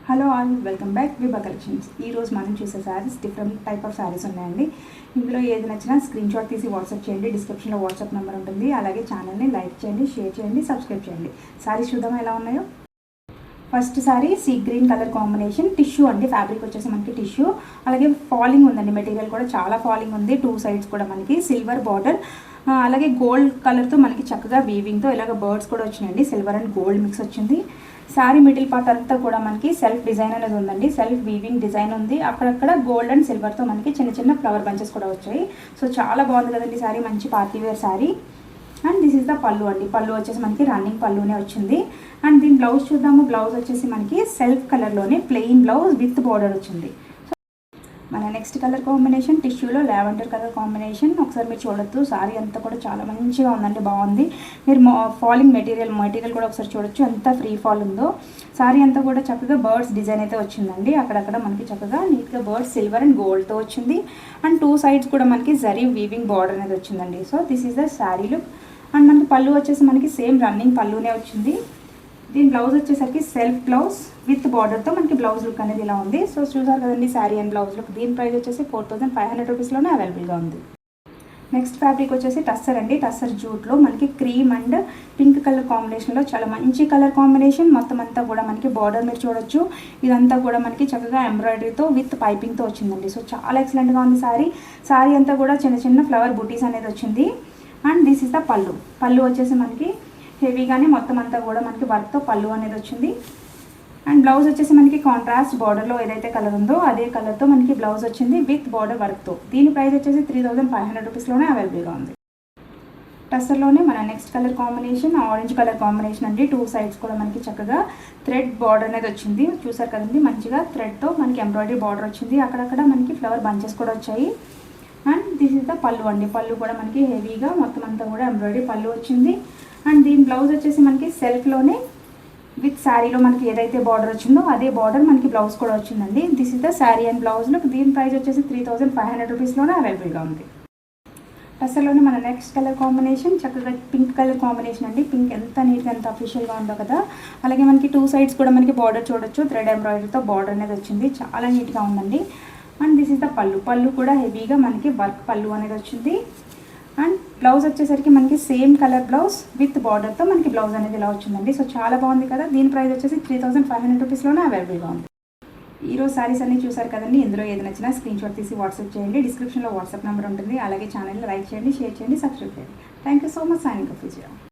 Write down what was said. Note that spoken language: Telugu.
Hello all, welcome back Vibha collections. ఈరోజు మనం చూసే saris different type of saris ఉన్నాయండి. ఇందులో ఏది నచ్చినా స్క్రీన్ షాట్ తీసి వాట్సాప్ చేయండి. డిస్క్రిప్షన్లో వాట్సాప్ నెంబర్ ఉంటుంది. అలాగే ఛానల్ని లైక్ చేయండి, షేర్ చేయండి, సబ్స్క్రైబ్ చేయండి. శారీస్ చూద్దాం ఎలా ఉన్నాయో. First sorry sea green colour combination, tissue అండి. ఫ్యాబ్రిక్ వచ్చేసి మనకి టిష్యూ, అలాగే ఫాలింగ్ ఉందండి. మెటీరియల్ కూడా చాలా ఫాలింగ్ ఉంది. 2 sides కూడా మనకి సిల్వర్ బార్డర్, అలాగే గోల్డ్ కలర్తో మనకి చక్కగా వీవింగ్తో ఇలాగ బర్డ్స్ కూడా వచ్చినాయండి. సిల్వర్ అండ్ గోల్డ్ మిక్స్ వచ్చింది. శారీ మిడిల్ పార్ట్ అంతా కూడా మనకి సెల్ఫ్ డిజైన్ అనేది ఉందండి. సెల్ఫ్ వీవింగ్ డిజైన్ ఉంది. అక్కడక్కడ గోల్డ్ అండ్ సిల్వర్తో మనకి చిన్న చిన్న ఫ్లవర్ బంచెస్ కూడా వచ్చాయి. సో చాలా బాగుంది కదండి శారీ, మంచి party wear sari. And this is the పళ్ళు అండి. పళ్ళు వచ్చేసి మనకి రన్నింగ్ పళ్ళునే వచ్చింది. అండ్ దీని బ్లౌజ్ చూద్దాము. బ్లౌజ్ వచ్చేసి మనకి సెల్ఫ్ కలర్లోనే ప్లెయిన్ బ్లౌజ్ విత్ బార్డర్ వచ్చింది. మన నెక్స్ట్ కలర్ కాంబినేషన్ టిష్యూలో లావెండర్ కలర్ కాంబినేషన్. ఒకసారి మీరు చూడొచ్చు, సారీ అంతా కూడా చాలా మంచిగా ఉందండి, బాగుంది. మీరు ఫాలింగ్ మెటీరియల్ కూడా ఒకసారి చూడొచ్చు, ఎంత ఫ్రీ ఫాల్ ఉందో. సారీ అంతా కూడా చక్కగా బర్డ్స్ డిజైన్ అయితే వచ్చిందండి. అక్కడక్కడ మనకి చక్కగా నీట్గా బర్డ్స్ సిల్వర్ అండ్ గోల్డ్తో వచ్చింది. అండ్ 2 sides కూడా మనకి జరీ వీవింగ్ బార్డర్ అనేది వచ్చిందండి. So this is the sari look. And మనకి పళ్ళు వచ్చేసి మనకి సేమ్ రన్నింగ్ పళ్ళునే వచ్చింది. దీని బ్లౌజ్ వచ్చేసరికి సెల్ఫ్ బ్లౌజ్ విత్ బార్డర్తో మనకి బ్లౌజ్ లుక్ అనేది ఇలా ఉంది. సో చూసారు కదండి శారీ అండ్ బ్లౌజ్ లుక్. దీని ప్రైస్ వచ్చేసి 4500 రూపీస్లోనే అవైలబుల్గా ఉంది. నెక్స్ట్ ఫ్యాబ్రిక్ వచ్చేసి టస్సర్ అండి. టస్సర్ జూట్లో మనకి క్రీమ్ అండ్ పింక్ కలర్ కాంబినేషన్లో చాలా మంచి కలర్ కాంబినేషన్. మొత్తం అంతా కూడా మనకి బార్డర్ మీరు చూడొచ్చు. ఇదంతా కూడా మనకి చక్కగా ఎంబ్రాయిడరీతో విత్ పైపింగ్తో వచ్చిందండి. సో చాలా ఎక్సలెంట్గా ఉంది శారీ. శారీ అంతా కూడా చిన్న చిన్న ఫ్లవర్ బుటీస్ అనేది వచ్చింది. అండ్ దిస్ ఇస్ ద పళ్ళు. పళ్ళు వచ్చేసి మనకి హెవీగానే మొత్తం అంతా కూడా మనకి వర్క్తో పళ్ళు అనేది వచ్చింది. అండ్ బ్లౌజ్ వచ్చేసి మనకి కాంట్రాస్ట్ బార్డర్లో ఏదైతే కలర్ ఉందో అదే కలర్తో మనకి బ్లౌజ్ వచ్చింది విత్ బార్డర్ వర్క్తో. దీని ప్రైస్ వచ్చేసి 3500 రూపీస్లోనే అవైలబుల్గా ఉంది. టస్సర్లోనే మన next colour combination orange colour combination అండి. 2 sides కూడా మనకి చక్కగా థ్రెడ్ బార్డర్ అనేది వచ్చింది. చూసారు కదండి, మంచిగా థ్రెడ్తో మనకి ఎంబ్రాయిడరీ బార్డర్ వచ్చింది. అక్కడక్కడ మనకి ఫ్లవర్ బంచెస్ కూడా వచ్చాయి. అండ్ దిస్ ఇస్ ద పళ్ళు అండి. పళ్ళు కూడా మనకి హెవీగా మొత్తం అంతా కూడా ఎంబ్రాయిడరీ పళ్ళు వచ్చింది. అండ్ దీని బ్లౌజ్ వచ్చేసి మనకి సెల్ఫ్లోనే విత్ శారీలో మనకి ఏదైతే బార్డర్ వచ్చిందో అదే బార్డర్ మనకి బ్లౌజ్ కూడా వచ్చిందండి. This is the sari and blouse look. దీని ప్రైస్ వచ్చేసి 3500 రూపీస్లోనే అవైలబుల్గా ఉంది. అసలులోనే మన నెక్స్ట్ కలర్ కాంబినేషన్ చక్కగా పింక్ కలర్ కాంబినేషన్ అండి. పింక్ ఎంత నీట్గా ఎంత అఫీషియల్గా ఉందో కదా. అలాగే మనకి 2 sides కూడా మనకి బార్డర్ చూడొచ్చు. థ్రెడ్ ఎంబ్రాయిడరీతో బార్డర్ అనేది వచ్చింది. చాలా నీట్గా ఉందండి. అండ్ దిస్ ఇస్ ద పళ్ళు. పళ్ళు కూడా హెవీగా మనకి వర్క్ పళ్ళు అనేది వచ్చింది. అండ్ బ్లౌజ్ వచ్చేసరికి మనకి సేమ్ కలర్ బ్లౌజ్ విత్ బార్డర్తో మనకి బ్లౌజ్ అనేది ఇలా వచ్చిందండి. సో చాలా బాగుంది కదా. దీని ప్రైస్ వచ్చేసి 3500 రూపీస్లోనే అవైలబుల్గా ఉంది. ఈరోజు శారీస్ అన్ని చూసారు కదండి. ఇందులో ఏది నచ్చినా స్క్రీన్ షాట్ తీసి వాట్సాప్ చేయండి. డిస్క్రిప్షన్లో వాట్సాప్ నెంబర్ ఉంటుంది. అలాగే ఛానల్ని లైక్ చేయండి, షేర్ చేయండి, సబ్స్క్రైబ్ చేయండి. Thank you so much. Signing off Vijaya.